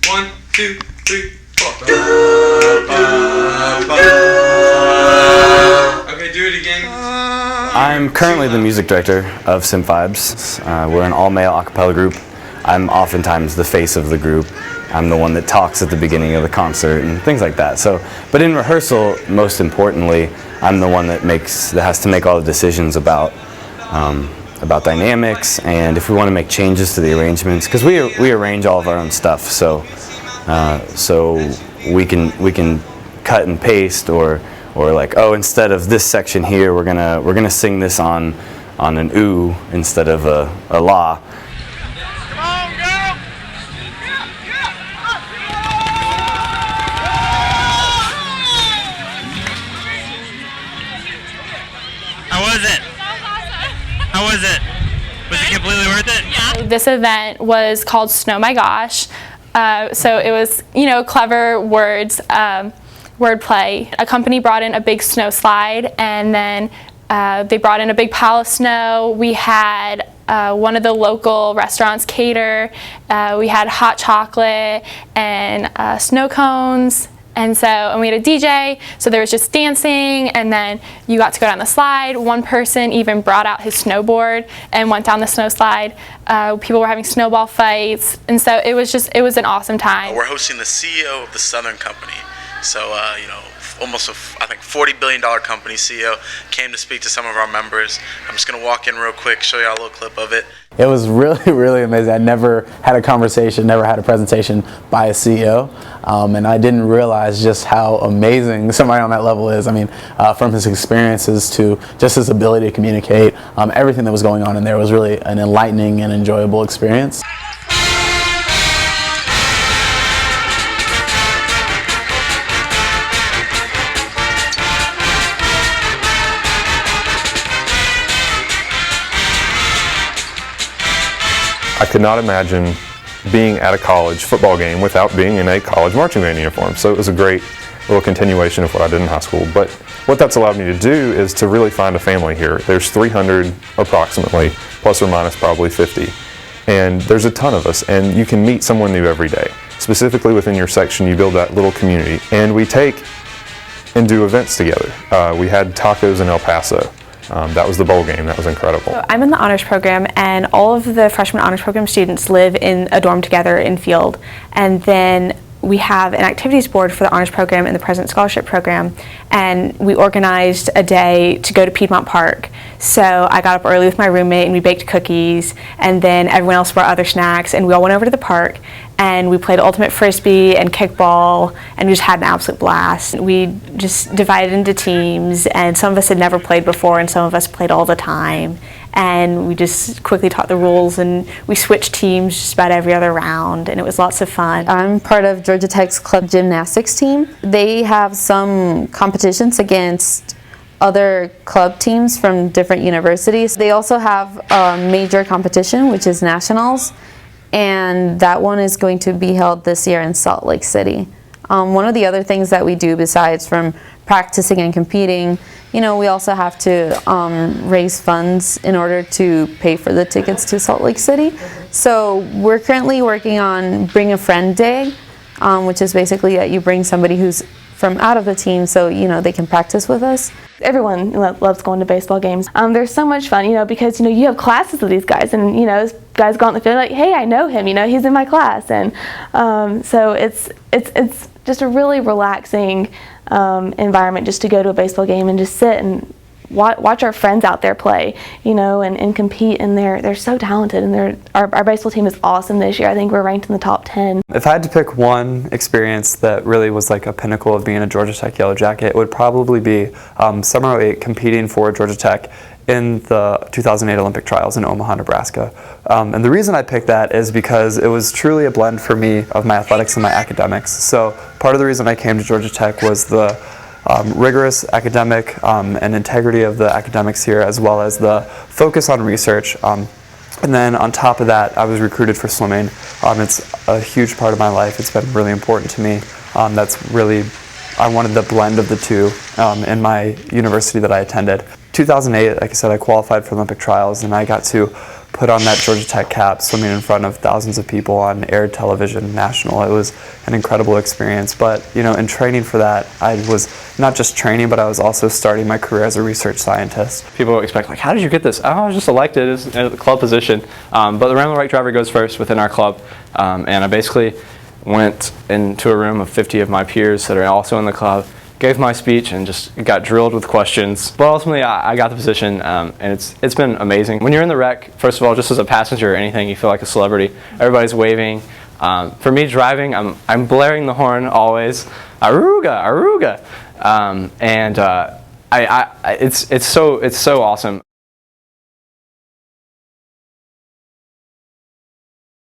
1, 2, 3, 4. Okay, do it again. I'm currently the music director of Sim Vibes. We're an all-male a cappella group. I'm oftentimes the face of the group. I'm the one that talks at the beginning of the concert and things like that. But in rehearsal, most importantly, I'm the one that has to make all the decisions about dynamics and if we want to make changes to the arrangements, because we arrange all of our own stuff. So we can cut and paste or like, oh, instead of this section here, we're gonna sing this on an ooh instead of a la. How was it? Was it completely worth it? Yeah. This event was called Snow My Gosh. So it was, clever words, wordplay. A company brought in a big snow slide, and then they brought in a big pile of snow. We had one of the local restaurants cater. We had hot chocolate and snow cones. And we had a DJ, so there was just dancing, and then you got to go down the slide. One person even brought out his snowboard and went down the snow slide. People were having snowball fights, and so it was an awesome time. We're hosting the CEO of the Southern Company. So, almost I think $40 billion company CEO came to speak to some of our members. I'm just going to walk in real quick, show you a little clip of it. It was really, really amazing. I never had a conversation, never had a presentation by a CEO, and I didn't realize just how amazing somebody on that level is. I mean, from his experiences to just his ability to communicate, everything that was going on in there was really an enlightening and enjoyable experience. I could not imagine being at a college football game without being in a college marching band uniform. So it was a great little continuation of what I did in high school. But what that's allowed me to do is to really find a family here. There's 300 approximately, plus or minus probably 50. And there's a ton of us, and you can meet someone new every day. Specifically within your section, you build that little community. And we take and do events together. We had tacos in El Paso. That was the bowl game. That was incredible. So I'm in the honors program, and all of the freshman honors program students live in a dorm together in Field. And then we have an activities board for the honors program and the President Scholarship program, and we organized a day to go to Piedmont Park. So I got up early with my roommate, and we baked cookies, and then everyone else brought other snacks, and we all went over to the park, and we played ultimate frisbee and kickball, and we just had an absolute blast. We just divided into teams, and some of us had never played before, and some of us played all the time. And we just quickly taught the rules, and we switched teams just about every other round, and it was lots of fun. I'm part of Georgia Tech's club gymnastics team. They have some competitions against other club teams from different universities. They also have a major competition, which is nationals, and that one is going to be held this year in Salt Lake City. One of the other things that we do besides from practicing and competing, we also have to raise funds in order to pay for the tickets to Salt Lake City. So we're currently working on Bring a Friend Day, which is basically that you bring somebody who's from out of the team so they can practice with us. Everyone loves going to baseball games. They're so much fun, because you have classes with these guys, and as guys go out in the field like, hey, I know him, he's in my class, and so it's just a really relaxing environment just to go to a baseball game and just sit and watch our friends out there play, and compete, and they're so talented, and our baseball team is awesome this year. I think we're ranked in the top 10. If I had to pick one experience that really was like a pinnacle of being a Georgia Tech Yellow Jacket, it would probably be Summer 08 competing for Georgia Tech in the 2008 Olympic trials in Omaha, Nebraska. And the reason I picked that is because it was truly a blend for me of my athletics and my academics. So part of the reason I came to Georgia Tech was the rigorous academic and integrity of the academics here, as well as the focus on research. And then on top of that, I was recruited for swimming. It's a huge part of my life. It's been really important to me. I wanted the blend of the two in my university that I attended. 2008, like I said, I qualified for Olympic trials, and I got to put on that Georgia Tech cap, swimming in front of thousands of people on air television, national. It was an incredible experience. But in training for that, I was not just training, but I was also starting my career as a research scientist. People expect, like, how did you get this? Oh, I was just elected as a club position. But the Randall Wright driver goes first within our club, and I basically went into a room of 50 of my peers that are also in the club, gave my speech, and just got drilled with questions. But ultimately, I got the position, and it's been amazing. When you're in the rec, first of all, just as a passenger or anything, you feel like a celebrity. Everybody's waving. For me, driving, I'm blaring the horn always, Aruga, Aruga, and it's so awesome.